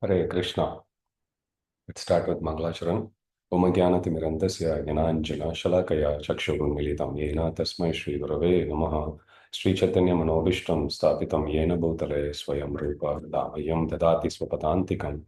Hare Krishna. Let's start with Mangalacharan. Om Jnanatimirandasya Jnananjana Shalakaya Chakshurunmilitam Yena Tasmai Shri Gurave Namaha Sri Chaitanya Manobishtam Sthapitam Yena Bhutale Swayam Rupa Damayam Dadati Swapadantikam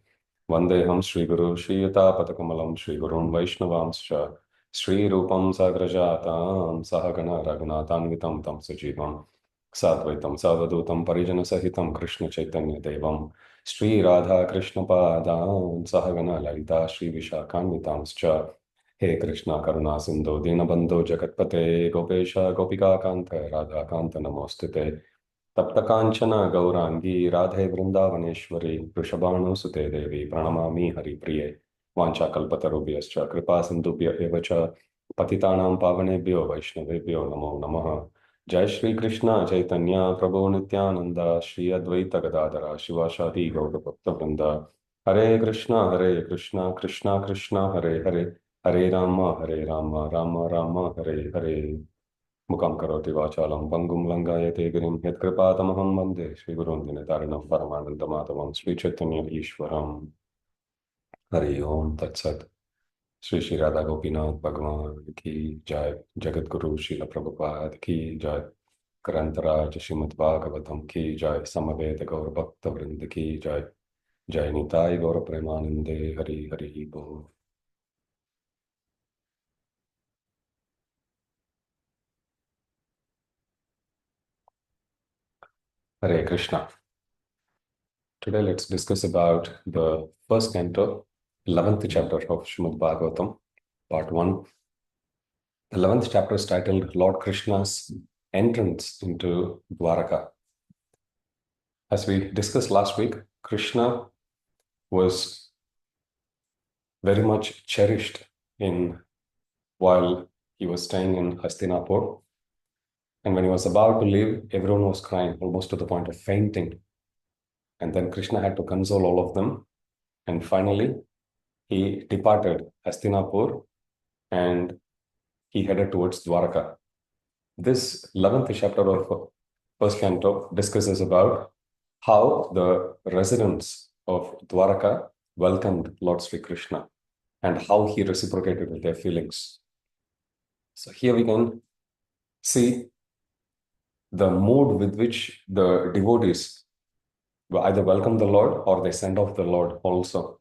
Vandeham Sri Guru Sri Yuta Patakamalam Sri Gurun Vaishnavamscha Sri Rupam Sagrajatam Sahagana Raghunathanvitam Tam Sajivam Sadvaitam Savadutam Parijana Sahitam Krishna Chaitanya Devam Sri Radha Krishna Padam Sahagana Lalita Sri Vishakhanvitamscha He Krishna Karuna Sindhu Dinabandhu Jagatpate Gopesha Gopika Kanta Radha Kanta Namostite Tapta Kanchana Gaurangi Radhe Vrindavaneshwari Vrishabhanu Sute Devi Pranamami Hari Priye Vancha Kalpatarubhyascha Kripa Sindhubhya Evacha Patitanam Pavanebhyo Vaishnavebhyo Namo Namaha Jai Shri Krishna Chaitanya Prabhu Nityananda Shri Advaita Gadadara Shivashadi Gaura Bhakta Vrinda Hare Krishna Krishna Krishna Hare Hare Hare Rama Rama Rama Hare Hare Mukam karoti vachalam pangum langayate girim yatkripatamaham vande Shri Gurun Dinataranam Paramanandamatavam Sri Chaitanya Ishwaram Hari Om Tat Sat Sri Sri Radha Gopinath Bhagavan Ki Jai Jagat Guru Srila Prabhupada Ki Jai Grantaraj Srimad Bhagavatam Ki Jai Samaveta Gaur Bhakta Vrinda Ki Jai Jai Nitai Gaur Premanande Hari Hari Bol. Hare Krishna. Today let's discuss about the first canto, 11th chapter of Srimad Bhagavatam, part 1. The 11th chapter is titled Lord Krishna's Entrance into Dvaraka. As we discussed last week, Krishna was very much cherished while he was staying in Hastinapur. And when he was about to leave, everyone was crying, almost to the point of fainting. And then Krishna had to console all of them. And finally, he departed Hastinapur and he headed towards Dvaraka. This 11th chapter of first canto discusses about how the residents of Dvaraka welcomed Lord Sri Krishna and how he reciprocated with their feelings. So here we can see the mood with which the devotees either welcome the Lord or they send off the Lord also.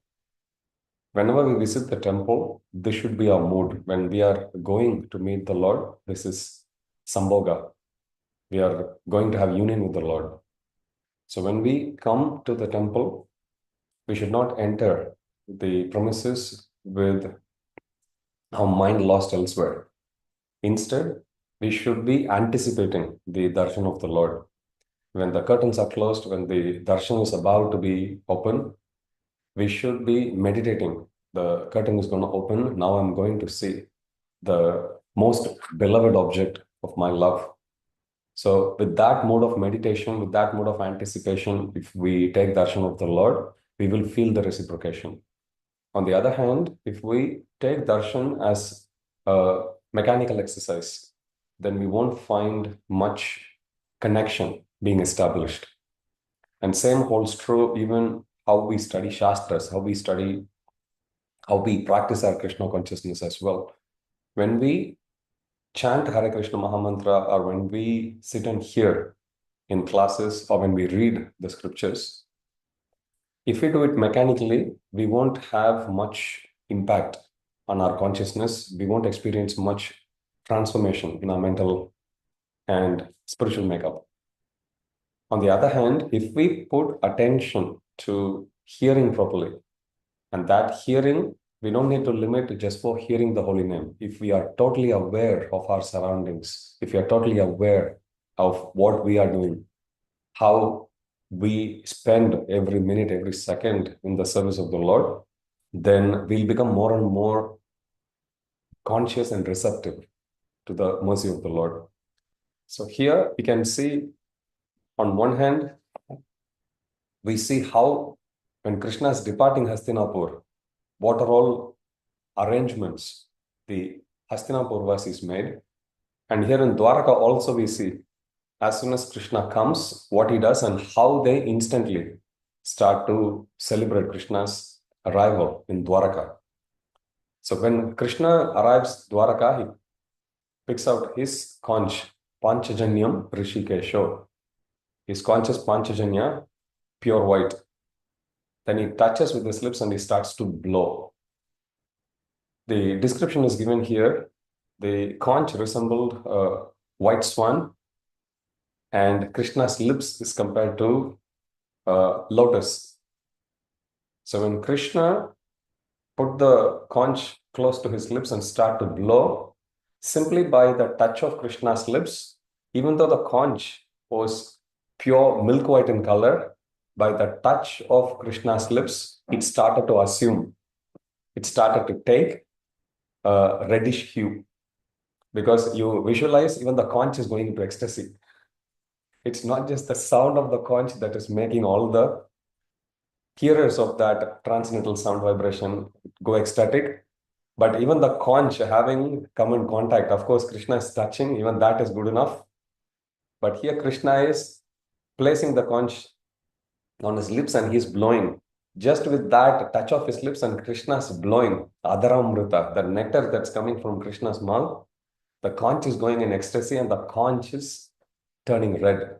Whenever we visit the temple, this should be our mood. When we are going to meet the Lord, this is Sambhoga. We are going to have union with the Lord. So when we come to the temple, we should not enter the premises with our mind lost elsewhere. Instead, we should be anticipating the darshan of the Lord. When the curtains are closed, when the darshan is about to be open, we should be meditating. The curtain is going to open. Now I'm going to see the most beloved object of my love. So with that mode of meditation, with that mode of anticipation, if we take darshan of the Lord, we will feel the reciprocation. On the other hand, if we take darshan as a mechanical exercise, then we won't find much connection being established. And same holds true even how we study Shastras, how we practice our Krishna consciousness as well. When we chant Hare Krishna Mahamantra or when we sit and hear in classes or when we read the scriptures, if we do it mechanically, we won't have much impact on our consciousness. We won't experience much transformation in our mental and spiritual makeup. On the other hand, if we put attention to hearing properly, and that hearing, we don't need to limit just for hearing the holy name. If we are totally aware of our surroundings, if we are totally aware of what we are doing, how we spend every minute, every second in the service of the Lord, then we'll become more and more conscious and receptive to the mercy of the Lord. So here we can see, on one hand, we see how when Krishna is departing Hastinapur, what are all arrangements the Hastinapur Vasis made. And here in Dwaraka also we see, as soon as Krishna comes, what he does and how they instantly start to celebrate Krishna's arrival in Dvaraka. So when Krishna arrives Dvaraka, he picks out his conch, Panchajanyam Rishikesho. His conch is Panchajanya, pure white. Then he touches with his lips and he starts to blow. The description is given here. The conch resembled a white swan, and Krishna's lips is compared to lotus. So when Krishna put the conch close to his lips and start to blow, simply by the touch of Krishna's lips, even though the conch was pure milk white in color, by the touch of Krishna's lips, it started to assume, it started to take a reddish hue, because you visualize even the conch is going into ecstasy. It's not just the sound of the conch that is making all the hearers of that transcendental sound vibration go ecstatic, but even the conch having come in contact, of course, Krishna is touching, even that is good enough. But here Krishna is placing the conch on his lips and he's blowing. Just with that touch of his lips and Krishna's blowing, Adharamrita, the nectar that's coming from Krishna's mouth, the conch is going in ecstasy and the conch is turning red.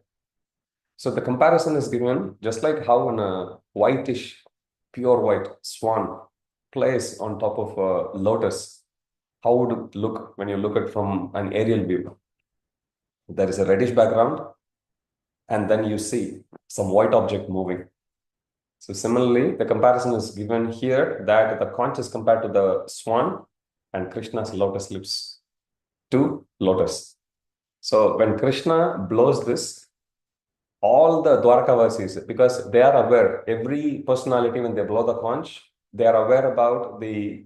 So the comparison is given just like how in a whitish, pure white swan plays on top of a lotus. How would it look when you look at it from an aerial view? There is a reddish background, and then you see some white object moving. So similarly, the comparison is given here that the conch is compared to the swan and Krishna's lotus lips to lotus. So when Krishna blows this, all the Dwarkavasis, because they are aware, every personality, when they blow the conch, they are aware about the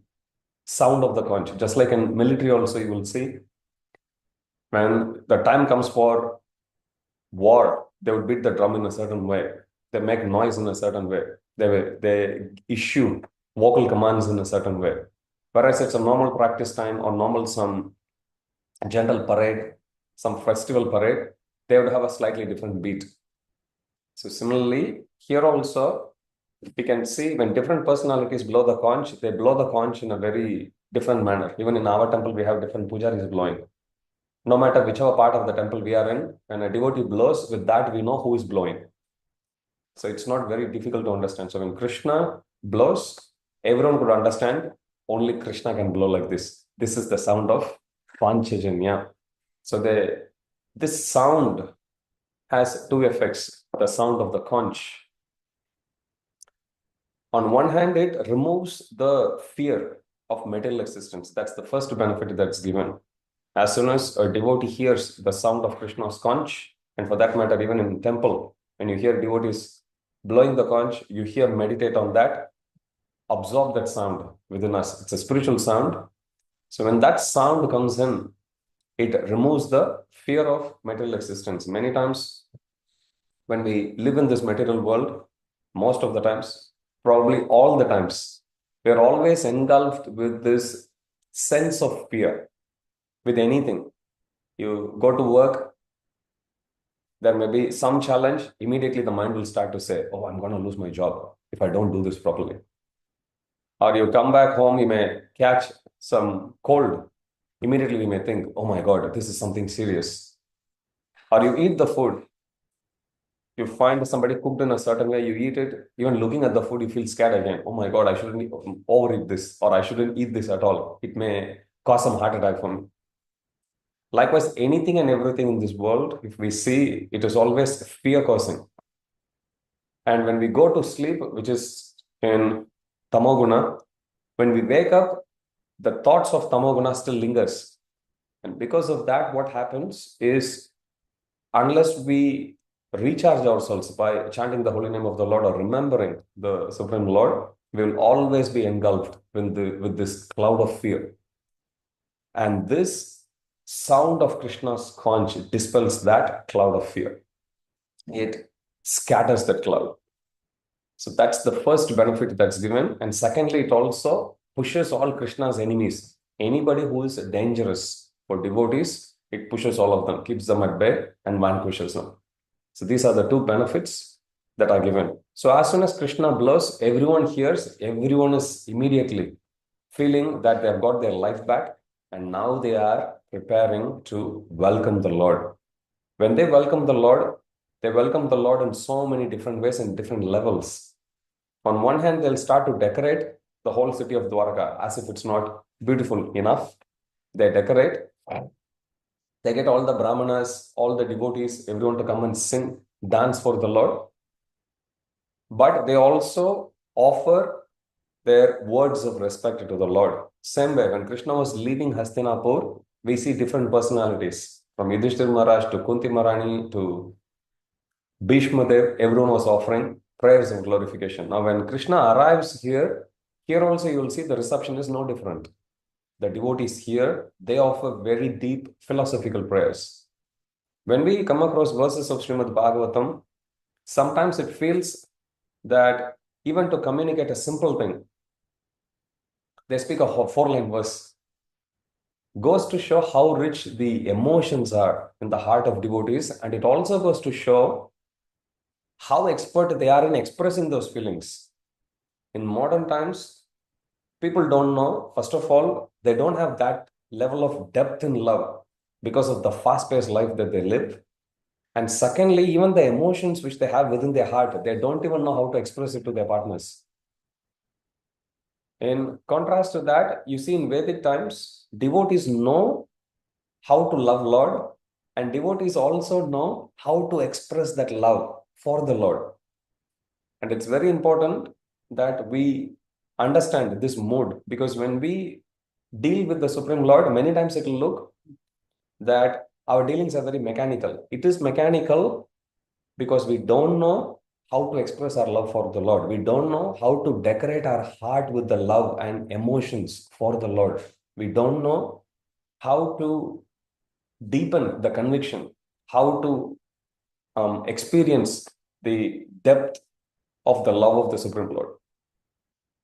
sound of the conch. Just like in military also, you will see, when the time comes for war, they would beat the drum in a certain way. They make noise in a certain way. They issue vocal commands in a certain way. Whereas it's a normal practice time or normal some general parade, some festival parade, they would have a slightly different beat. So similarly, here also, we can see when different personalities blow the conch, they blow the conch in a very different manner. Even in our temple, we have different pujaris blowing. No matter whichever part of the temple we are in, when a devotee blows, with that we know who is blowing. So it's not very difficult to understand. So when Krishna blows, everyone could understand only Krishna can blow like this. This is the sound of Panchajanya. So this sound has two effects. The sound of the conch. On one hand, it removes the fear of material existence. That's the first benefit that's given. As soon as a devotee hears the sound of Krishna's conch, and for that matter, even in temple, when you hear devotees blowing the conch, you hear, meditate on that, absorb that sound within us. It's a spiritual sound. So when that sound comes in, it removes the fear of material existence. Many times, when we live in this material world, most of the times, probably all the times, we're always engulfed with this sense of fear with anything. You go to work, there may be some challenge, immediately the mind will start to say, oh, I'm going to lose my job if I don't do this properly. Or you come back home, you may catch some cold. Immediately we may think, oh my God, this is something serious. Or you eat the food, you find somebody cooked in a certain way, you eat it, even looking at the food, you feel scared again. Oh my God, I shouldn't overeat this, or I shouldn't eat this at all. It may cause some heart attack for me. Likewise, anything and everything in this world, if we see, it is always fear-causing. And when we go to sleep, which is in tamoguna, when we wake up, the thoughts of tamoguna still lingers. And because of that, what happens is, unless we recharge ourselves by chanting the holy name of the Lord or remembering the Supreme Lord, we will always be engulfed with this cloud of fear. And this sound of Krishna's conch dispels that cloud of fear. It scatters that cloud. So that's the first benefit that's given. And secondly, it also pushes all Krishna's enemies. Anybody who is dangerous for devotees, it pushes all of them, keeps them at bay and vanquishes them. So these are the two benefits that are given. So as soon as Krishna blows, everyone hears, everyone is immediately feeling that they have got their life back, and now they are preparing to welcome the Lord. When they welcome the Lord, they welcome the Lord in so many different ways and different levels. On one hand, they'll start to decorate the whole city of Dvaraka as if it's not beautiful enough. They decorate. They get all the brahmanas, all the devotees, everyone to come and sing, dance for the Lord. But they also offer their words of respect to the Lord. Same way, when Krishna was leaving Hastinapur, we see different personalities. From Yudhishthir Maharaj to Kunti Maharani to Bhishma Dev, everyone was offering prayers and glorification. Now, when Krishna arrives here also you will see the reception is no different. The devotees here, they offer very deep philosophical prayers. When we come across verses of Srimad Bhagavatam, sometimes it feels that even to communicate a simple thing, they speak of a 4-line verse. Goes to show how rich the emotions are in the heart of devotees, and it also goes to show how expert they are in expressing those feelings. In modern times, people don't know, first of all, they don't have that level of depth in love because of the fast-paced life that they live. And secondly, even the emotions which they have within their heart, they don't even know how to express it to their partners. In contrast to that, you see in Vedic times, devotees know how to love Lord, and devotees also know how to express that love for the Lord. And it's very important that we understand this mood, because when we deal with the Supreme Lord, many times it will look that our dealings are very mechanical. It is mechanical because we don't know how to express our love for the Lord. We don't know how to decorate our heart with the love and emotions for the Lord. We don't know how to deepen the conviction, how to experience the depth of the love of the Supreme Lord.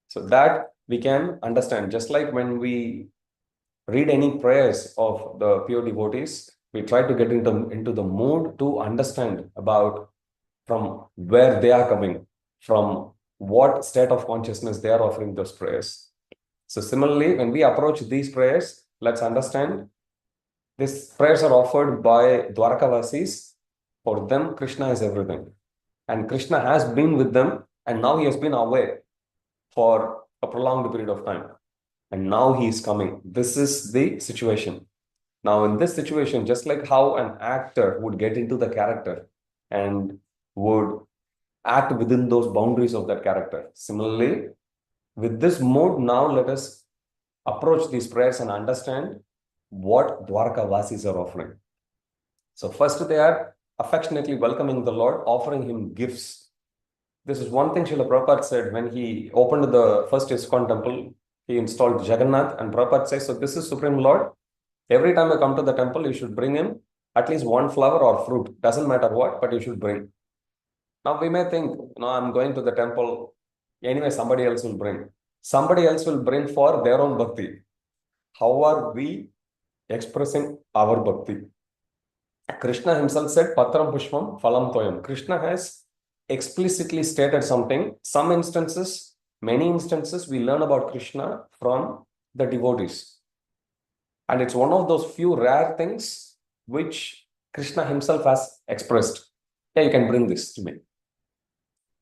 So that we can understand. Just like when we read any prayers of the pure devotees, we try to get into the mood to understand about from where they are coming, from what state of consciousness they are offering those prayers. So similarly, when we approach these prayers, let's understand these prayers are offered by Dvarakavasis. For them, Krishna is everything. And Krishna has been with them, and now he has been away for a prolonged period of time. And now he is coming. This is the situation. Now, in this situation, just like how an actor would get into the character and would act within those boundaries of that character. Similarly, with this mode, now let us approach these prayers and understand what Dwarka Vasis are offering. So first, they are affectionately welcoming the Lord, offering him gifts. This is one thing Srila Prabhupada said when he opened the first ISKCON temple. He installed Jagannath, and Prabhupada says, so this is Supreme Lord. Every time you come to the temple, you should bring him at least one flower or fruit. Doesn't matter what, but you should bring. Now we may think, I'm going to the temple. Anyway, somebody else will bring. Somebody else will bring for their own bhakti. How are we expressing our bhakti? Krishna himself said, Patram Pushpam Phalam Toyam. Krishna has explicitly stated something. Some instances, many instances, we learn about Krishna from the devotees. And it's one of those few rare things which Krishna himself has expressed. Yeah, you can bring this to me.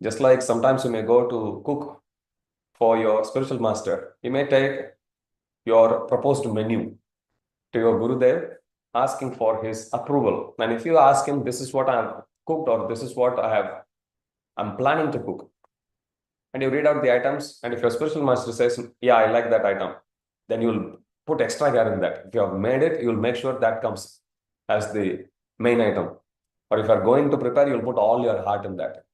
Just like sometimes you may go to cook for your spiritual master. You may take your proposed menu to your Gurudev, asking for his approval. And if you ask him, this is what I have cooked, or this is what I'm planning to cook, and you read out the items, and if your spiritual master says, yeah, I like that item, then you'll put extra care in that. If you have made it, you'll make sure that comes as the main item. Or if you're going to prepare, you'll put all your heart in that.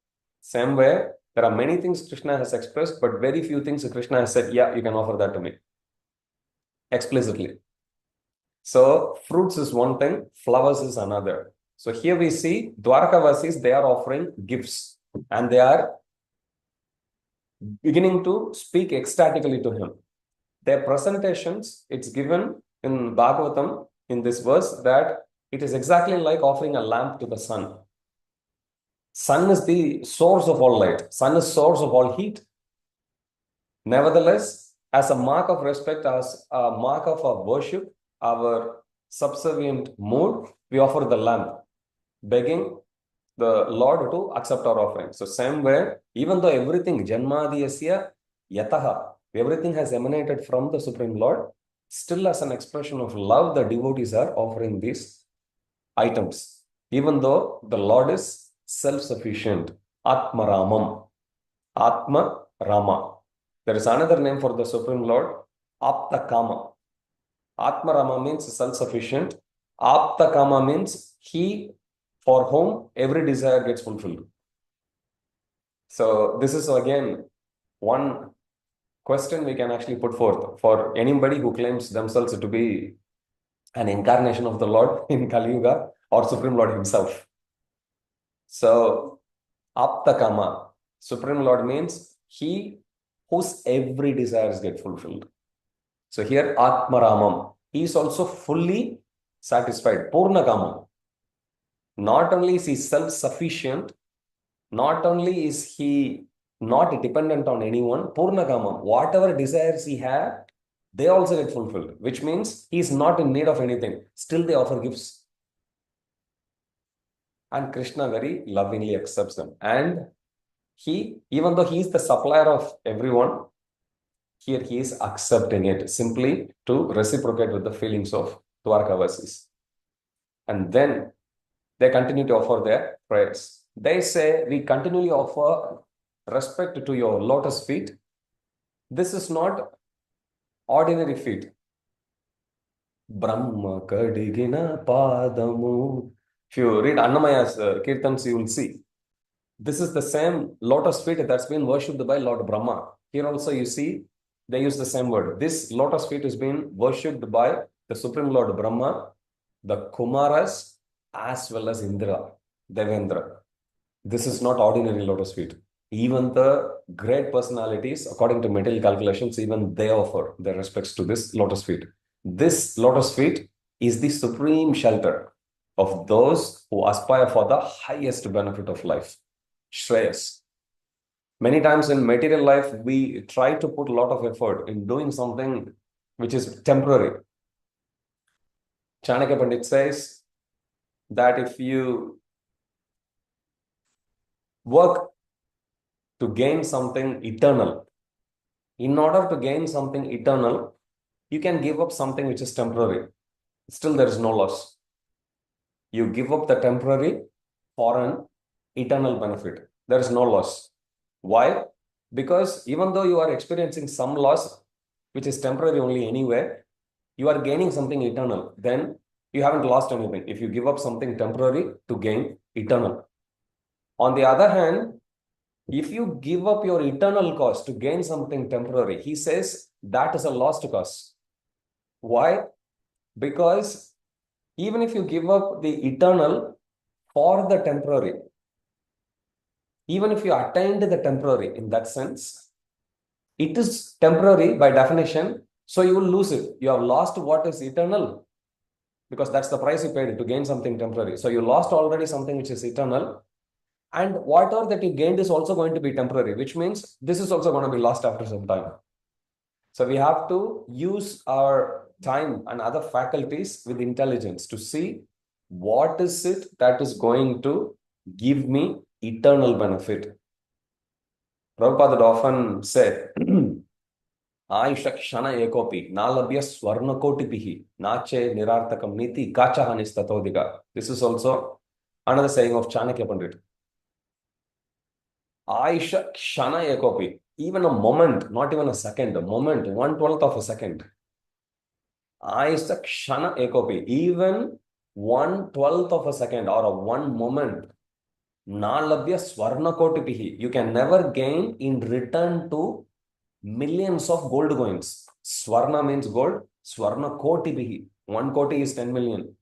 Same way, there are many things Krishna has expressed, but very few things Krishna has said, yeah, you can offer that to me explicitly. So fruits is one thing, flowers is another. So here we see Dwarakavasis, they are offering gifts, and they are beginning to speak ecstatically to him. Their presentations, it's given in Bhagavatam in this verse that it is exactly like offering a lamp to the sun. Sun is the source of all light. Sun is source of all heat. Nevertheless, as a mark of respect, as a mark of our worship, our subservient mood, we offer the lamp, begging the Lord to accept our offering. So same way, even though everything, Janmadiyasya Yataha, everything has emanated from the Supreme Lord, still as an expression of love, the devotees are offering these items. Even though the Lord is self-sufficient, Atma Ramam, Atma Rama. There is another name for the Supreme Lord, Apta Kama. Atma Rama means self-sufficient. Apta Kama means he for whom every desire gets fulfilled. So this is again one question we can actually put forth for anybody who claims themselves to be an incarnation of the Lord in Kali Yuga or Supreme Lord himself. So Apta Kama, Supreme Lord means he whose every desires get fulfilled. So here Atma Ramam, he is also fully satisfied, Purna Kama. Not only is he self-sufficient, not only is he not dependent on anyone, Purna Kama, whatever desires he had, they also get fulfilled, which means he is not in need of anything. Still they offer gifts. And Krishna very lovingly accepts them. And he, even though he is the supplier of everyone, here he is accepting it simply to reciprocate with the feelings of Dvaraka. And then they continue to offer their prayers. They say, we continually offer respect to your lotus feet. This is not ordinary feet. Brahma Kadigina Padamu. If you read Annamaya's Kirtans, you will see. This is the same lotus feet that's been worshipped by Lord Brahma. Here also you see, they use the same word. This lotus feet is being worshipped by the Supreme Lord Brahma, the Kumaras, as well as Indra, Devendra. This is not ordinary lotus feet. Even the great personalities, according to material calculations, even they offer their respects to this lotus feet. This lotus feet is the supreme shelter of those who aspire for the highest benefit of life, Shreyas. Many times in material life, we try to put a lot of effort in doing something which is temporary. Chanakya Pandit says that if you work to gain something eternal, in order to gain something eternal, you can give up something which is temporary. Still, there is no loss. You give up the temporary for an eternal benefit. There is no loss. Why? Because even though you are experiencing some loss, which is temporary only anyway, you are gaining something eternal. Then you haven't lost anything if you give up something temporary to gain eternal. On the other hand, if you give up your eternal cause to gain something temporary, he says that is a lost cause. Why? Because even if you give up the eternal for the temporary, even if you attained the temporary in that sense, it is temporary by definition, so you will lose it. You have lost what is eternal because that's the price you paid to gain something temporary. So you lost already something which is eternal, and whatever that you gained is also going to be temporary, which means this is also going to be lost after some time. So we have to use our time and other faculties with intelligence to see what is it that is going to give me eternal benefit. Prabhupada often said, Aisha Kshana Ekopi, Nalabhya Swarnakotipihi, Nache Nirartakam Niti, Kachahanis Tatodiga. This is also another saying of Chanakya Pandit. Aisha Kshana Ekopi, even a moment, not even a second, a moment, 1/12 of a second. Aisha Kshana Ekopi, even 1/12 of a second or a one moment. Nalabhya Swarnakotipihi, you can never gain in return to millions of gold coins. Swarna means gold. Swarna Kotipihi. 1 koti is 10 million.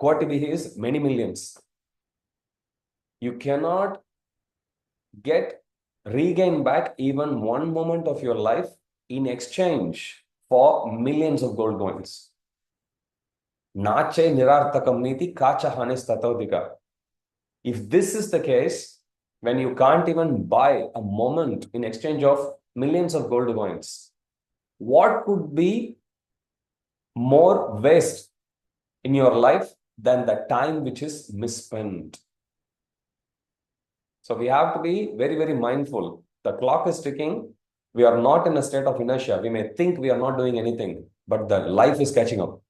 Kotipihi is many millions. You cannot regain back even one moment of your life in exchange for millions of gold coins. Nache nirartakam niti kacha hanis tatodika. If this is the case, when you can't even buy a moment in exchange of millions of gold coins, what could be more waste in your life than the time which is misspent? So we have to be very, very mindful. The clock is ticking. We are not in a state of inertia. We may think we are not doing anything, but the life is catching up.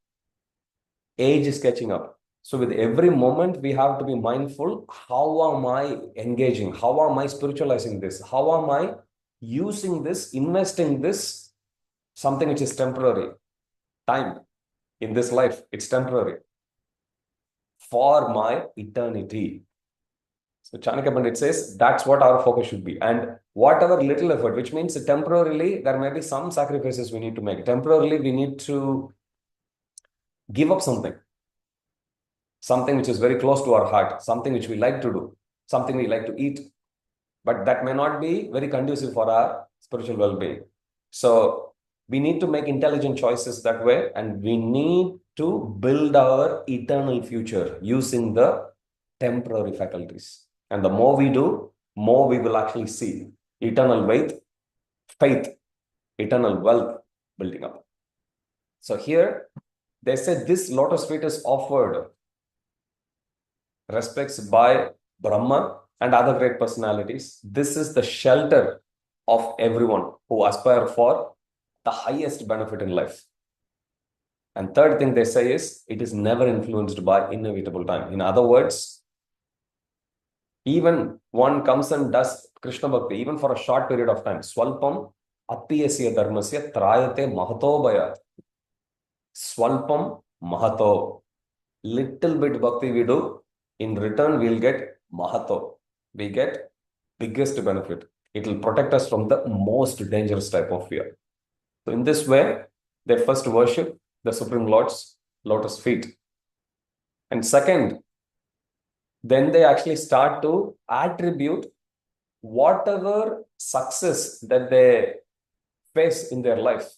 Age is catching up. So with every moment, we have to be mindful. How am I engaging? How am I spiritualizing this? How am I using this, investing this, something which is temporary? Time in this life, it's temporary. For my eternity. So Chanakya Pandit says that's what our focus should be. And whatever little effort, which means temporarily, there may be some sacrifices we need to make. Temporarily, we need to give up something which is very close to our heart, something which we like to do, something we like to eat, but that may not be very conducive for our spiritual well-being. So we need to make intelligent choices that way, and we need to build our eternal future using the temporary faculties. And the more we do, more we will actually see eternal faith, eternal wealth building up. So here, they said this lotus feet is offered respects by Brahma and other great personalities. This is the shelter of everyone who aspire for the highest benefit in life. And third thing they say is, it is never influenced by inevitable time. In other words, even one comes and does Krishna Bhakti, even for a short period of time, Swalpam Appiyasya Dharmasya Trayate Mahato Bhayat. Swalpam Mahato. Little bit bhakti we do, in return we'll get Mahato. We get biggest benefit. It will protect us from the most dangerous type of fear. So in this way, they first worship the Supreme Lord's lotus feet. And second, then they actually start to attribute whatever success that they face in their life.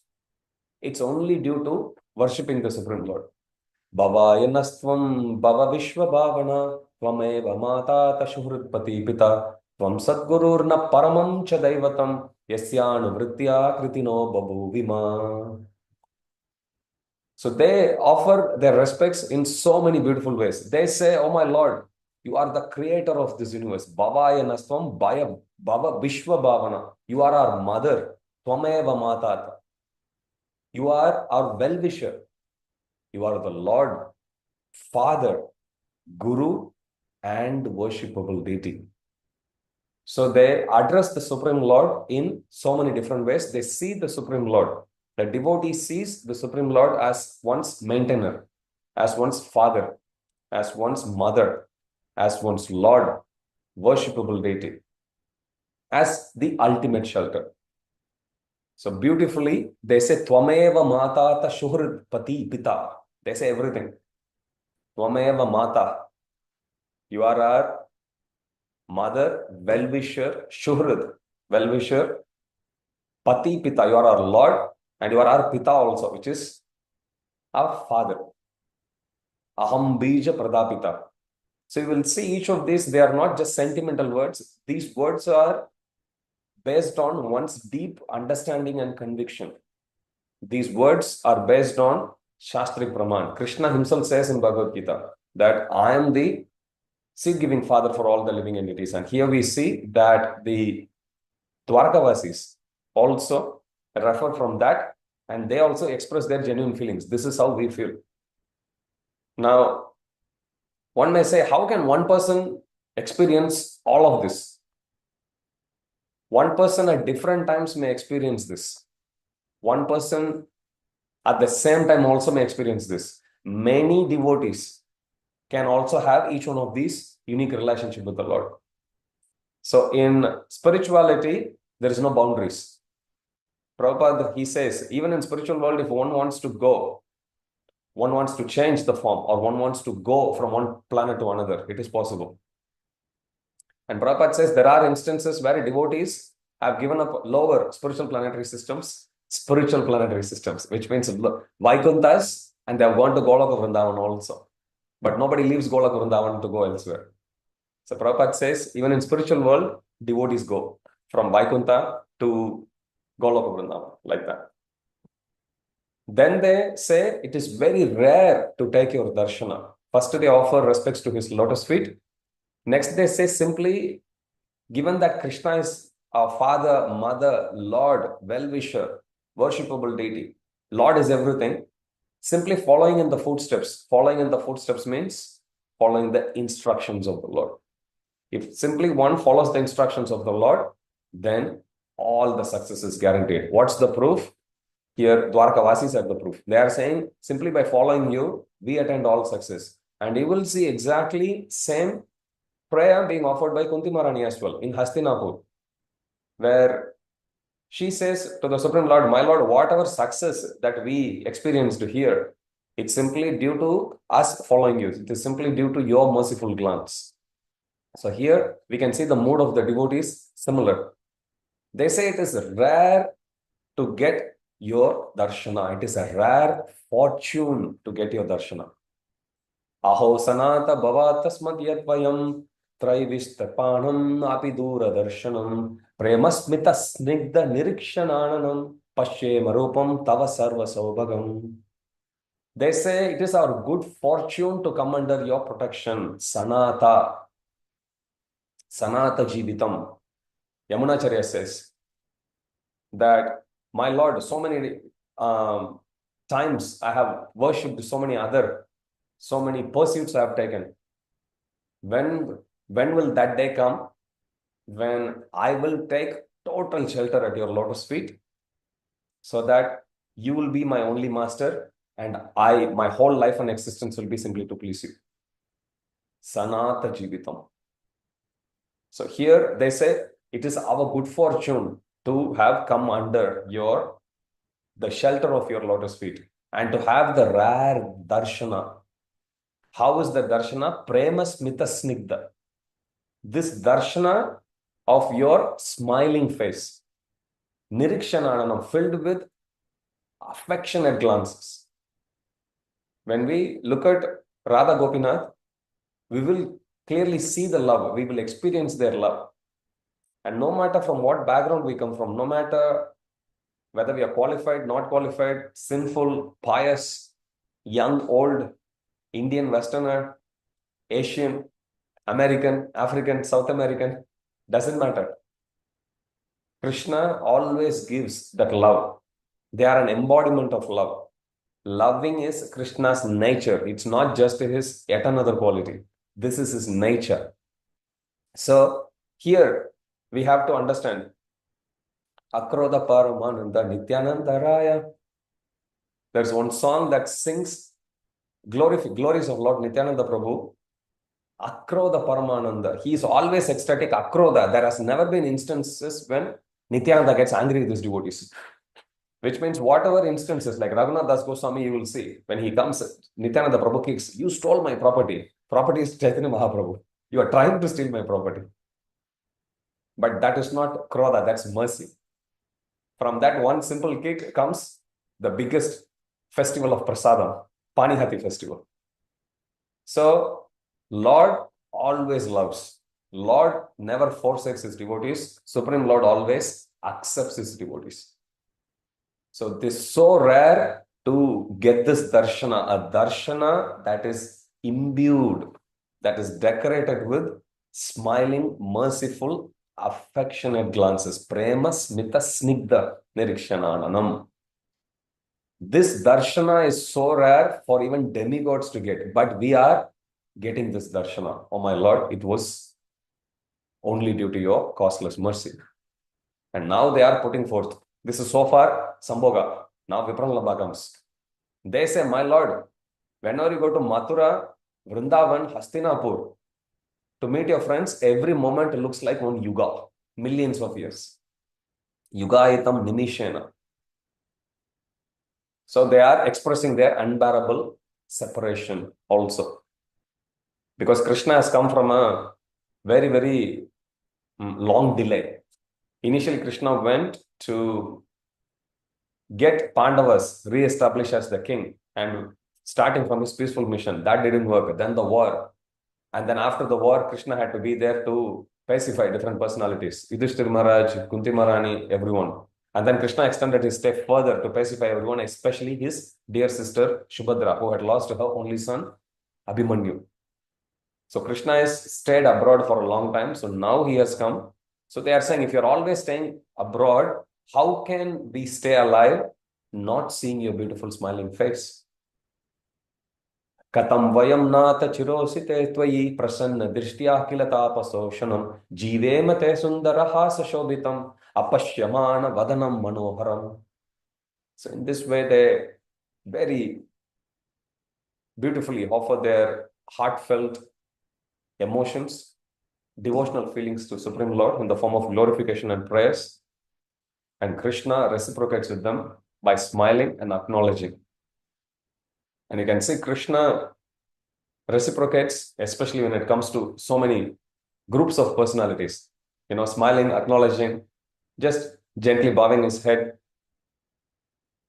It's only due to worshipping the Supreme Lord. Bhavayanastvam bhava vishva bhavana tvameva mata tashuhritpati pita tvam sadgururna paramam cha daivatam yasyanu vritya kritino babhuvima. So they offer their respects in so many beautiful ways. They say, oh my Lord, you are the creator of this universe. Bhavayanastvam bhava vishva bhavana. You are our mother. Tvameva matata. You are our well-wisher. You are the Lord, Father, Guru, and worshipable deity. So they address the Supreme Lord in so many different ways. They see the Supreme Lord. The devotee sees the Supreme Lord as one's maintainer, as one's father, as one's mother, as one's Lord, worshipable deity, as the ultimate shelter. So beautifully, they say, Tvameva Matata Shuhrit Pati Pita. They say everything. Tvameva Mata. You are our mother, well-wisher, Shuhrit, well-wisher, Pati Pita. You are our Lord, and you are our Pita also, which is our father. Aham Bija Pradapita. So you will see each of these, they are not just sentimental words. These words are based on one's deep understanding and conviction. These words are based on Shastri Praman. Krishna himself says in Bhagavad Gita that I am the seed-giving father for all the living entities. And here we see that the Dvaraka also refer from that, and they also express their genuine feelings. This is how we feel. Now, one may say, how can one person experience all of this? One person at different times may experience this. One person at the same time also may experience this. Many devotees can also have each one of these unique relationship with the Lord. So in spirituality, there is no boundaries. Prabhupada, he says, even in spiritual world, if one wants to go, one wants to change the form, or one wants to go from one planet to another, it is possible. And Prabhupada says there are instances where devotees have given up lower spiritual planetary systems, which means Vaikunthas, and they have gone to Goloka Vrindavan also. But nobody leaves Goloka Vrindavan to go elsewhere. So Prabhupada says, even in spiritual world, devotees go from Vaikuntha to Goloka Vrindavan, like that. Then they say it is very rare to take your darshana. First, they offer respects to his lotus feet. Next, they say simply, given that Krishna is our father, mother, Lord, well-wisher, worshipable deity, Lord is everything, simply following in the footsteps. Following in the footsteps means following the instructions of the Lord. If simply one follows the instructions of the Lord, then all the success is guaranteed. What's the proof? Here, Dvaraka are the proof. They are saying, simply by following you, we attain all success. And you will see exactly same prayer being offered by Kunti Maharani as well in Hastinapur, where she says to the Supreme Lord, my Lord, whatever success that we experienced here, it's simply due to us following you. It is simply due to your merciful glance. So here we can see the mood of the devotees similar. They say it is rare to get your darshana. It is a rare fortune to get your darshana. Aho sanata bhavatasmad yatvayam traivistapanam api dura darshanam premasmita snigdha nirikshananam pasche marupam tava sarva saubhagam. They say it is our good fortune to come under your protection. Sanata Jivitam. Yamunacharya says that, my Lord, so many times I have worshipped so many pursuits I have taken. When will that day come when I will take total shelter at your lotus feet so that you will be my only master and my whole life and existence will be simply to please you. Sanata Jivitam. So here they say it is our good fortune to have come under the shelter of your lotus feet and to have the rare darshana. How is the darshana? Prema smita snigdha. This darshana of your smiling face, nirikshananam, filled with affectionate glances. When we look at Radha Gopinath, we will clearly see the love. We will experience their love. And no matter from what background we come from, no matter whether we are qualified, not qualified, sinful, pious, young, old, Indian, Westerner, Asian, American, African, South American, doesn't matter. Krishna always gives that love. They are an embodiment of love. Loving is Krishna's nature. It's not just his yet another quality. This is his nature. So here we have to understand Akroda Paramananda Nityananda Raya. There's one song that sings glories of Lord Nityananda Prabhu. Akroda Paramananda. He is always ecstatic. Akroda. There has never been instances when Nityananda gets angry with his devotees. Which means whatever instances, like Raghunath Das Goswami, you will see, when he comes, Nityananda Prabhu kicks, you stole my property. Property is Chaitanya Mahaprabhu. You are trying to steal my property. But that is not Krodha, that's mercy. From that one simple kick comes the biggest festival of Prasadam, Panihati festival. So, Lord always loves. Lord never forsakes his devotees. Supreme Lord always accepts his devotees. So, this is so rare to get this darshana, a darshana that is imbued, that is decorated with smiling, merciful, affectionate glances. Prema smita snigdha nirikshananam. This darshana is so rare for even demigods to get, but we are getting this darshana. Oh my Lord, it was only due to your causeless mercy. And now they are putting forth. This is so far Sambhoga. Now Vipranlabha comes. They say, my Lord, whenever you go to Mathura, Vrindavan, Hastinapur, to meet your friends, every moment looks like one yuga, millions of years. Yugaitam nimishena. So they are expressing their unbearable separation also. Because Krishna has come from a very, very long delay. Initially, Krishna went to get Pandavas re-established as the king and starting from his peaceful mission. That didn't work. Then the war. And then after the war, Krishna had to be there to pacify different personalities. Yudhishthir Maharaj, Kunti Maharani, everyone. And then Krishna extended his stay further to pacify everyone, especially his dear sister Subhadra, who had lost her only son, Abhimanyu. So Krishna has stayed abroad for a long time. So now he has come. So they are saying, if you're always staying abroad, how can we stay alive not seeing your beautiful smiling face? Katam vayam nata chirosite tvayi prasanna drishtya kila tapasoshanam jivema te sundaraha sashobhitam apashyamana vadanam manoharam. So in this way, they very beautifully offer their heartfelt emotions, devotional feelings to Supreme Lord in the form of glorification and prayers. And Krishna reciprocates with them by smiling and acknowledging. And you can see Krishna reciprocates, especially when it comes to so many groups of personalities, smiling, acknowledging, just gently bowing his head.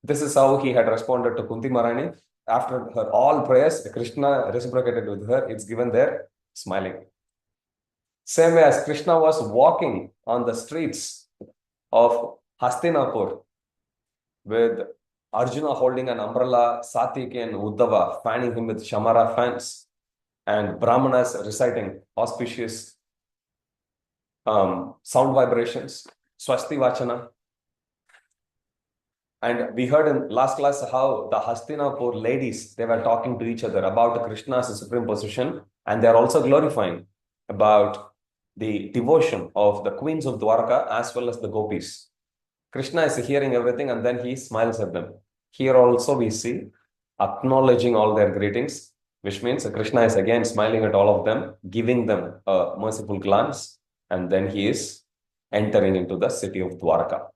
This is how he had responded to Kunti Maharani. After her all prayers, Krishna reciprocated with her. It's given there, smiling. Same way as Krishna was walking on the streets of Hastinapur with Arjuna holding an umbrella, Satyaki and Uddhava fanning him with Shamara fans, and Brahmanas reciting auspicious sound vibrations, Swasti Vachana. And we heard in last class how the Hastinapur ladies, they were talking to each other about Krishna's supreme position, and they are also glorifying about the devotion of the queens of Dvaraka as well as the gopis. Krishna is hearing everything and then he smiles at them. Here also we see acknowledging all their greetings, which means Krishna is again smiling at all of them, giving them a merciful glance, and then he is entering into the city of Dvaraka.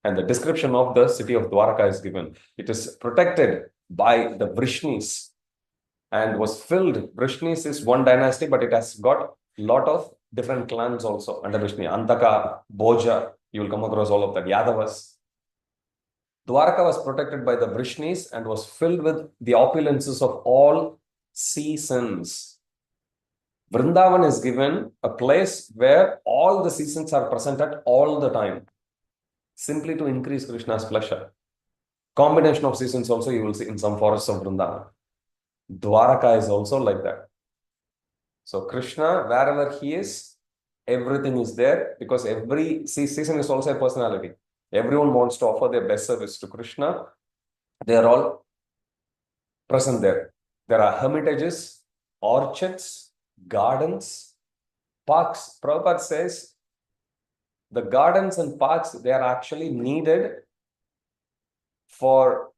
And the description of the city of Dvaraka is given. It is protected by the Vrishnis and was filled. Vrishnis is one dynasty, but it has got a lot of different clans also under Vrishni. Antaka, Bhoja, you will come across all of that. Yadavas. Dwaraka was protected by the Vrishnis and was filled with the opulences of all seasons. Vrindavan is given a place where all the seasons are present at all the time, simply to increase Krishna's pleasure. Combination of seasons also you will see in some forests of Vrindavan. Dwaraka is also like that. So Krishna, wherever he is, everything is there, because every season is also a personality. Everyone wants to offer their best service to Krishna. They are all present there. There are hermitages, orchards, gardens, parks. Prabhupada says the gardens and parks, they are actually needed for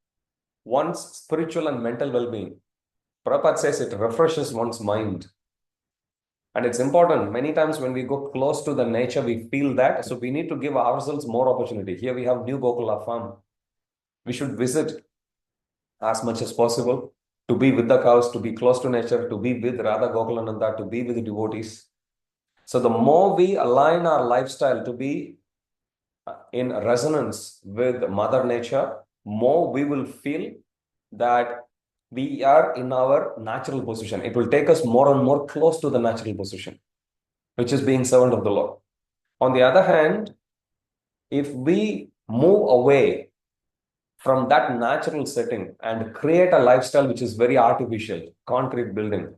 one's spiritual and mental well-being. Prabhupada says it refreshes one's mind. And it's important. Many times when we go close to the nature, we feel that. So we need to give ourselves more opportunity. Here we have New Gokula Farm. We should visit as much as possible to be with the cows, to be close to nature, to be with Radha Gokulananda, to be with the devotees. So the more we align our lifestyle to be in resonance with Mother Nature, more we will feel that we are in our natural position. It will take us more and more close to the natural position, which is being servant of the Lord. On the other hand, if we move away from that natural setting and create a lifestyle which is very artificial, concrete building,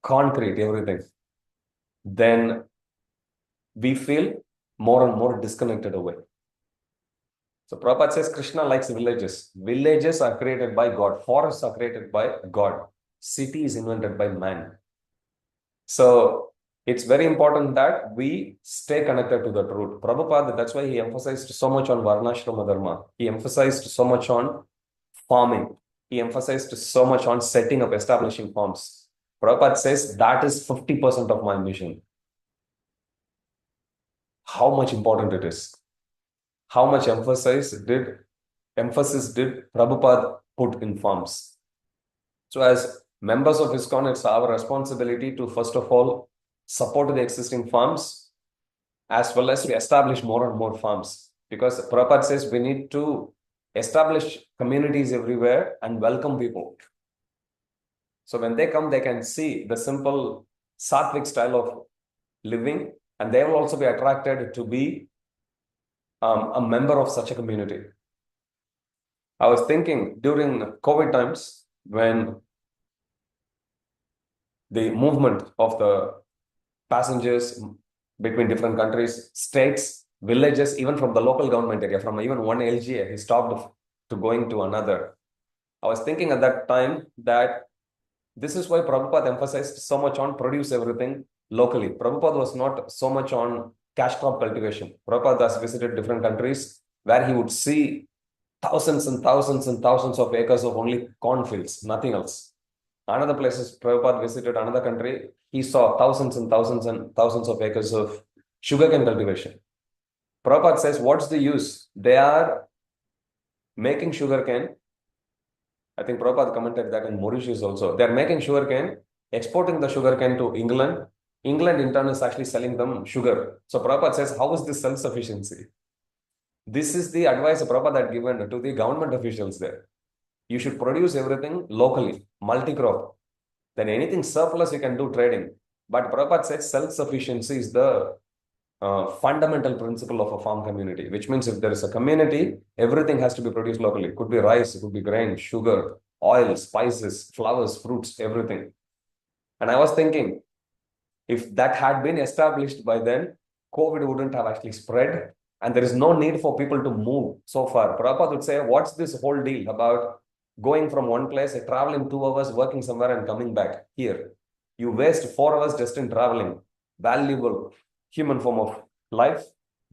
concrete everything, then we feel more and more disconnected away. So Prabhupada says Krishna likes villages. Villages are created by God. Forests are created by God. City is invented by man. So it's very important that we stay connected to the truth. Prabhupada, that's why he emphasized so much on Varnashrama Dharma. He emphasized so much on farming. He emphasized so much on setting up, establishing farms. Prabhupada says that is 50% of my mission. How much important it is. How much emphasis did Prabhupada put in farms? So as members of ISKCON, it's our responsibility to first of all support the existing farms as well as to establish more and more farms. Because Prabhupada says we need to establish communities everywhere and welcome people. So when they come, they can see the simple sattvic style of living, and they will also be attracted to be a member of such a community. I was thinking during COVID times, when the movement of the passengers between different countries, states, villages, even from the local government area, from even one LGA, he stopped to going to another. I was thinking at that time that this is why Prabhupada emphasized so much on produce everything locally. Prabhupada was not so much on cash crop cultivation. Prabhupada has visited different countries where he would see thousands and thousands and thousands of acres of only cornfields, nothing else. Another places, Prabhupada visited another country, he saw thousands and thousands and thousands of acres of sugarcane cultivation. Prabhupada says, what's the use? They are making sugarcane. I think Prabhupada commented that in Mauritius also. They're making sugarcane, exporting the sugarcane to England. England in turn is actually selling them sugar. So Prabhupada says, how is this self-sufficiency? This is the advice Prabhupada had given to the government officials there. You should produce everything locally, multi-crop. Then anything surplus, you can do trading. But Prabhupada says self-sufficiency is the fundamental principle of a farm community, which means if there is a community, everything has to be produced locally. It could be rice, it could be grain, sugar, oil, spices, flowers, fruits, everything. And I was thinking, if that had been established by then, COVID wouldn't have actually spread, and there is no need for people to move so far. Prabhupada would say, what's this whole deal about going from one place, traveling 2 hours, working somewhere and coming back here? You waste 4 hours just in traveling. Valuable human form of life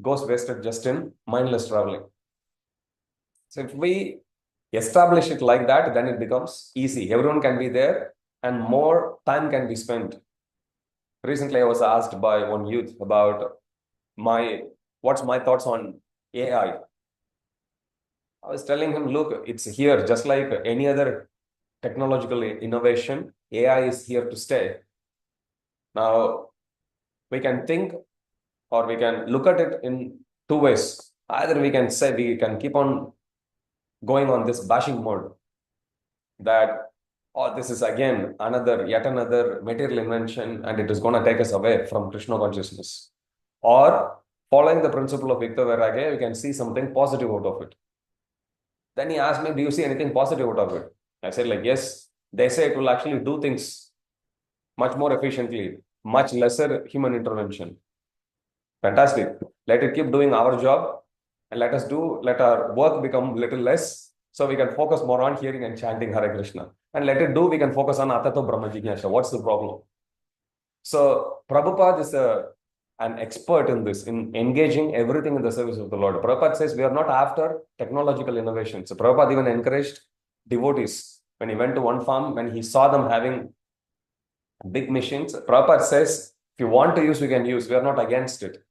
goes wasted just in mindless traveling. So if we establish it like that, then it becomes easy. Everyone can be there and more time can be spent. Recently, I was asked by one youth about what's my thoughts on AI. I was telling him, look, it's here just like any other technological innovation. AI is here to stay. Now, we can think or we can look at it in 2 ways. Either we can say we can keep on going on this bashing mode that, oh, this is again yet another material invention and it is going to take us away from Krishna consciousness. Or following the principle of Vikta Vairagya, we can see something positive out of it. Then he asked me, do you see anything positive out of it? I said, like, yes, they say it will actually do things much more efficiently, much lesser human intervention. Fantastic. Let it keep doing our job and let our work become little less so we can focus more on hearing and chanting Hare Krishna. And let it do, we can focus on Atato Brahma Jignasha. What's the problem? So Prabhupada is an expert in this, in engaging everything in the service of the Lord. Prabhupada says we are not after technological innovations. So Prabhupada even encouraged devotees. When he went to one farm, when he saw them having big machines, Prabhupada says, if you want to use, we can use. We are not against it.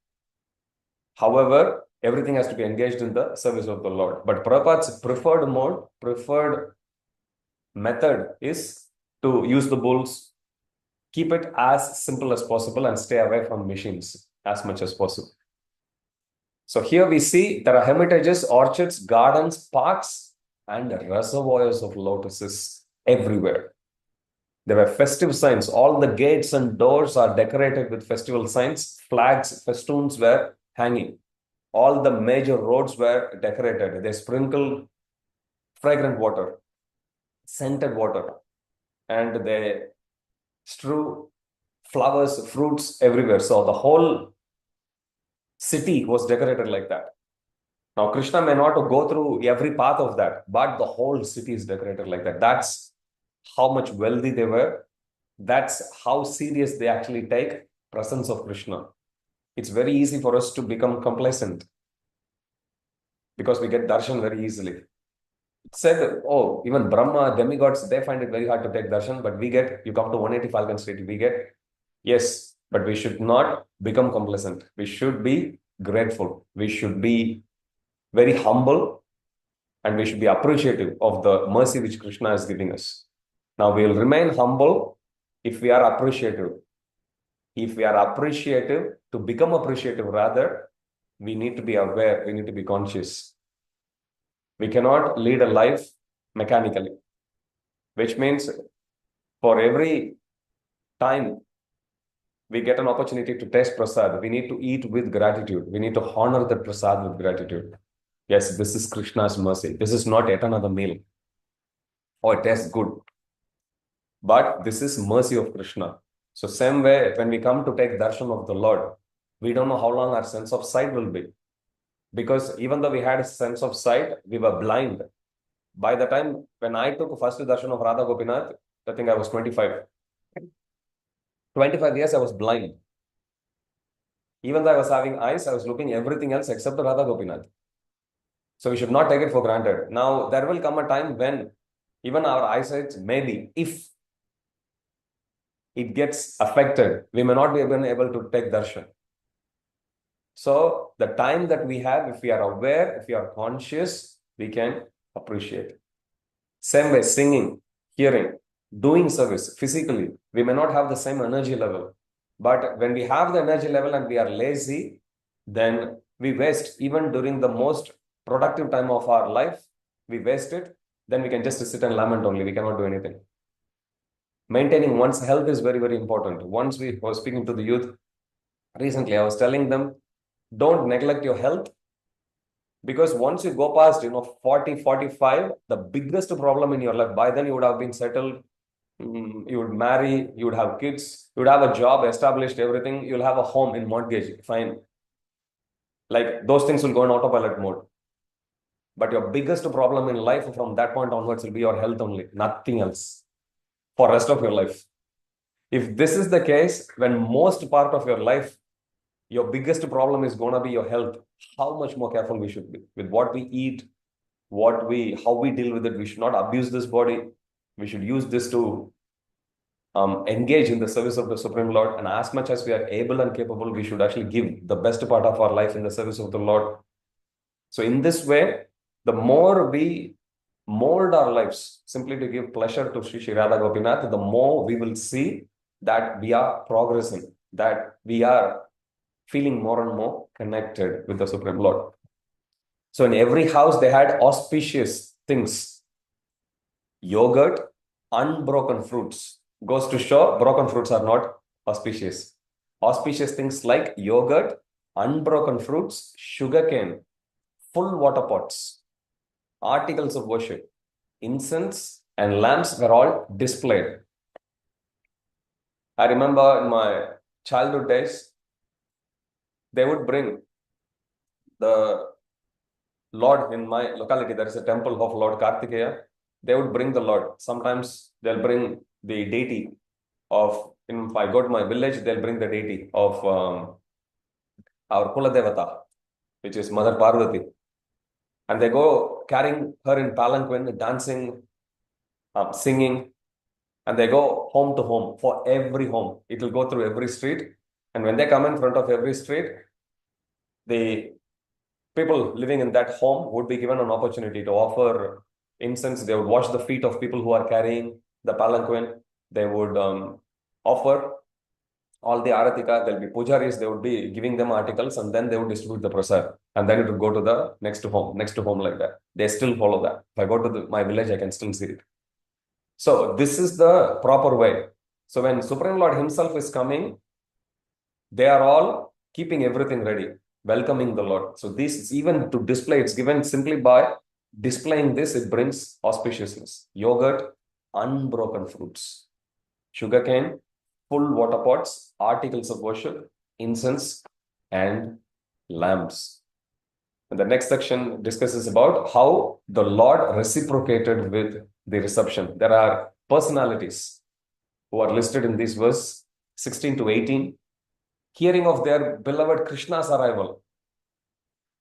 However, everything has to be engaged in the service of the Lord. But Prabhupada's preferred method is to use the bulls, keep it as simple as possible and stay away from machines as much as possible. So here we see there are hermitages, orchards, gardens, parks, and reservoirs of lotuses everywhere. There were festive signs. All the gates and doors are decorated with festival signs. Flags, festoons were hanging. All the major roads were decorated. They sprinkled fragrant water, scented water, and they strew flowers, fruits everywhere. So the whole city was decorated like that. Now, Krishna may not go through every path of that, but the whole city is decorated like that. That's how much wealthy they were. That's how serious they actually take presence of Krishna. It's very easy for us to become complacent because we get darshan very easily. It said, oh, even Brahma, demigods, they find it very hard to take darshan, but you come to 180 Falcon Street, we get, yes, but we should not become complacent. We should be grateful. We should be very humble and we should be appreciative of the mercy which Krishna is giving us. Now, we will remain humble if we are appreciative. If we are appreciative, to become appreciative rather, we need to be aware, we need to be conscious. We cannot lead a life mechanically, which means For every time we get an opportunity to taste prasad, we need to eat with gratitude. We need to honor that prasad with gratitude. Yes, this is Krishna's mercy. This is not yet another meal. Oh, it tastes good. But this is mercy of Krishna. So same way, when we come to take darshan of the Lord, we don't know how long our sense of sight will be. Because even though we had a sense of sight, we were blind. By the time when I took first darshan of Radha Gopinath, I think I was 25. 25 years I was blind. Even though I was having eyes, I was looking everything else except Radha Gopinath. So we should not take it for granted. Now, there will come a time when even our eyesight, maybe, if it gets affected, we may not be even able to take darshan. So the time that we have, if we are aware, if we are conscious, we can appreciate. Same way, singing, hearing, doing service physically, we may not have the same energy level. But when we have the energy level and we are lazy, then we waste even during the most productive time of our life, we waste it, then we can just sit and lament only. We cannot do anything. Maintaining one's health is very, very important. Once we were speaking to the youth recently, I was telling them, don't neglect your health, because once you go past 40, 45, the biggest problem in your life, by then you would have been settled, you would marry, you would have kids, you would have a job established, everything, you'll have a home in mortgage, fine. Like those things will go in autopilot mode. But your biggest problem in life from that point onwards will be your health only, nothing else for rest of your life. If this is the case, when most part of your life, your biggest problem is going to be your health, how much more careful we should be with what we eat, how we deal with it. We should not abuse this body. We should use this to engage in the service of the Supreme Lord. And as much as we are able and capable, we should actually give the best part of our life in the service of the Lord. So in this way, the more we mold our lives simply to give pleasure to Sri Radha Gopinath, the more we will see that we are progressing, that we are feeling more and more connected with the Supreme Lord. So in every house, they had auspicious things. Yogurt, unbroken fruits. Goes to show broken fruits are not auspicious. Auspicious things like yogurt, unbroken fruits, sugarcane, full water pots, articles of worship, incense, and lamps were all displayed. I remember in my childhood days, they would bring the Lord in my locality. There is a temple of Lord Kartikeya. They would bring the Lord. Sometimes they'll bring the deity of, if I go to my village, they'll bring the deity of our Kula Devata, which is Mother Parvati. And they go carrying her in palanquin, dancing, singing, and they go home to home for every home. It will go through every street. And when they come in front of every street, the people living in that home would be given an opportunity to offer incense. They would wash the feet of people who are carrying the palanquin. They would offer all the aratika. There'll be pujaris. They would be giving them articles, and then they would distribute the prasad. And then it would go to the next home like that. They still follow that. If I go to my village, I can still see it. So this is the proper way. So when Supreme Lord himself is coming, they are all keeping everything ready, welcoming the Lord. So this is even to display, it's given simply by displaying this, it brings auspiciousness. Yogurt, unbroken fruits, sugarcane, full water pots, articles of worship, incense, and lamps. And the next section discusses about how the Lord reciprocated with the reception. There are personalities who are listed in this verse 16 to 18. Hearing of their beloved Krishna's arrival,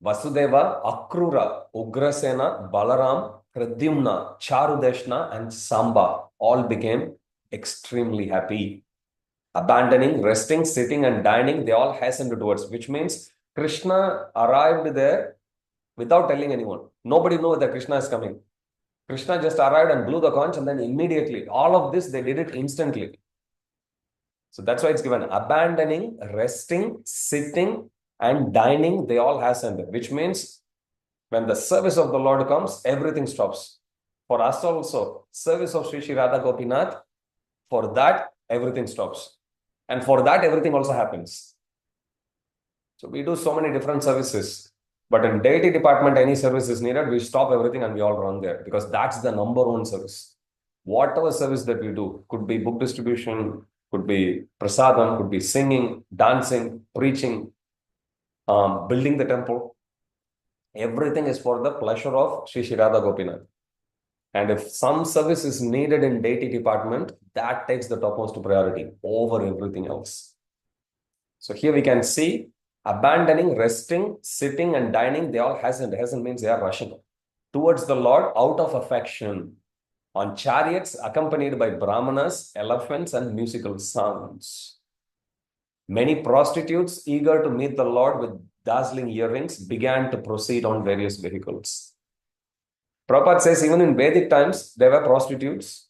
Vasudeva, Akrura, Ugrasena, Balaram, Pradyumna, Charudeshna, and Samba all became extremely happy. Abandoning, resting, sitting, and dining, they all hastened towards, which means Krishna arrived there without telling anyone. Nobody knew that Krishna is coming. Krishna just arrived and blew the conch, and then immediately, all of this, they did it instantly. So that's why it's given abandoning, resting, sitting, and dining, they all hastened, which means when the service of the Lord comes, everything stops. For us also, service of Sri Radha Gopinath, For that, everything stops. And for that, everything also happens. So we do so many different services. But in deity department, any service is needed, we stop everything and we all run there because that's the number one service. Whatever service that we do, could be book distribution, could be prasadam, could be singing, dancing, preaching, building the temple. Everything is for the pleasure of Sri Radha Gopinath. And if some service is needed in deity department, that takes the topmost priority over everything else. So here we can see abandoning, resting, sitting, and dining, they all hasten. Hasten means they are rushing towards the Lord out of affection on chariots accompanied by brahmanas, elephants, and musical sounds. Many prostitutes eager to meet the Lord with dazzling earrings began to proceed on various vehicles. Prabhupada says even in Vedic times, there were prostitutes.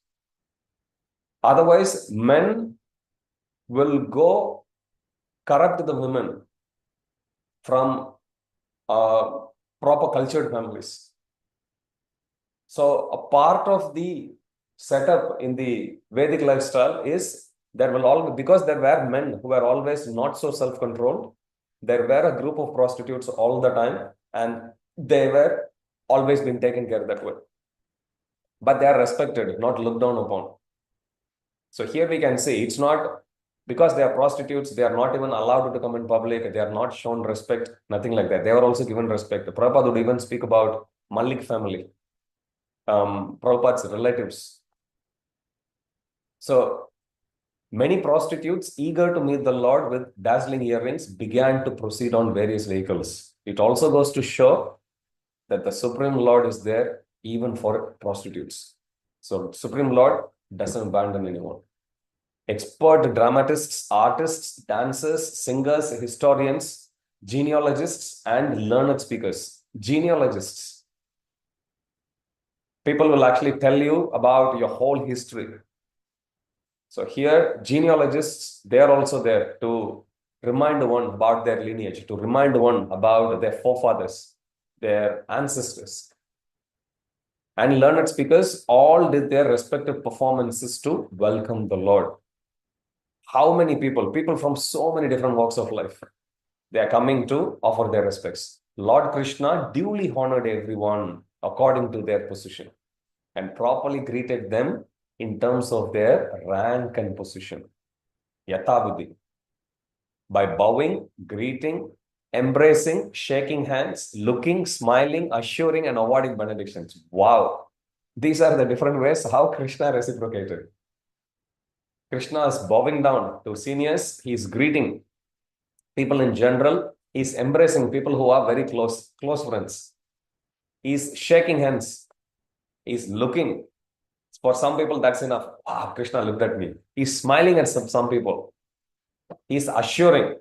Otherwise, men will go corrupt the women from proper cultured families. So a part of the setup in the Vedic lifestyle is there will always, because there were men who were always not so self-controlled, there were a group of prostitutes all the time and they were always been taken care of that way. But they are respected, not looked down upon. So here we can see it's not because they are prostitutes, they are not even allowed to come in public, they are not shown respect, nothing like that. They are also given respect. Prabhupada would even speak about Malik family, Prabhupada's relatives. So many prostitutes eager to meet the Lord with dazzling earrings began to proceed on various vehicles. It also goes to show that the Supreme Lord is there even for prostitutes. So Supreme Lord doesn't abandon anyone. Expert dramatists, artists, dancers, singers, historians, genealogists, and learned speakers. Genealogists. People will actually tell you about your whole history. So here, genealogists, they are also there to remind one about their lineage, to remind one about their forefathers, their ancestors. And learned speakers all did their respective performances to welcome the Lord. How many people from so many different walks of life, they are coming to offer their respects. Lord Krishna duly honored everyone according to their position and properly greeted them in terms of their rank and position. Yathavidhi. By bowing, greeting, embracing, shaking hands, looking, smiling, assuring, and awarding benedictions. Wow. These are the different ways how Krishna reciprocated. Krishna is bowing down to seniors. He is greeting people in general. He is embracing people who are very close friends. He is shaking hands. He is looking. For some people, that's enough. Wow, Krishna looked at me. He's smiling at some people. He's assuring.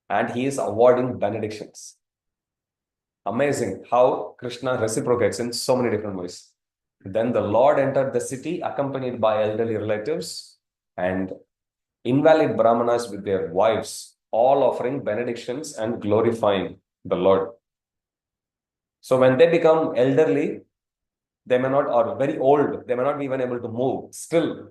And he is awarding benedictions. Amazing how Krishna reciprocates in so many different ways. Then the Lord entered the city accompanied by elderly relatives and invalid brahmanas with their wives, all offering benedictions and glorifying the Lord. So when they become elderly, they may not, or very old, they may not be even able to move. Still,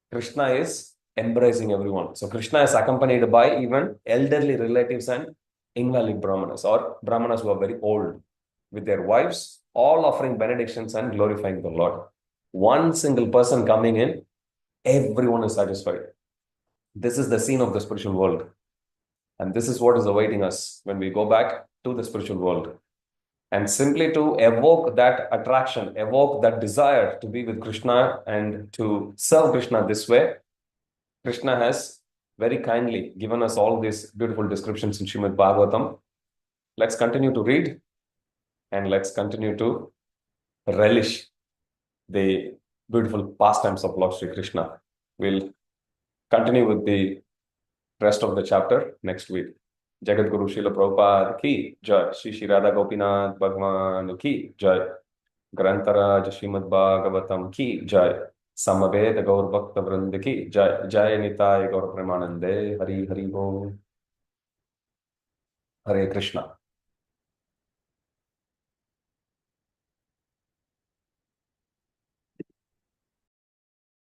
Krishna is embracing everyone. So Krishna is accompanied by even elderly relatives and invalid brahmanas, or brahmanas who are very old, with their wives, all offering benedictions and glorifying the Lord. One single person coming in, everyone is satisfied. This is the scene of the spiritual world. And this is what is awaiting us when we go back to the spiritual world. And simply to evoke that attraction, evoke that desire to be with Krishna and to serve Krishna this way, Krishna has very kindly given us all these beautiful descriptions in Srimad Bhagavatam. Let's continue to read and let's continue to relish the beautiful pastimes of Lord Sri Krishna. We'll continue with the rest of the chapter next week. Jagat Guru Srila Prabhupada ki jai. Shri Radha Gopinath Bhagwan ki jai. Grantaraj Srimad Bhagavatam ki jai. Samaveda Gaur Bhakta Vrinda ki jai. Jai Nitai Gaur Premanande. Hari Hari Bo. Hare Krishna.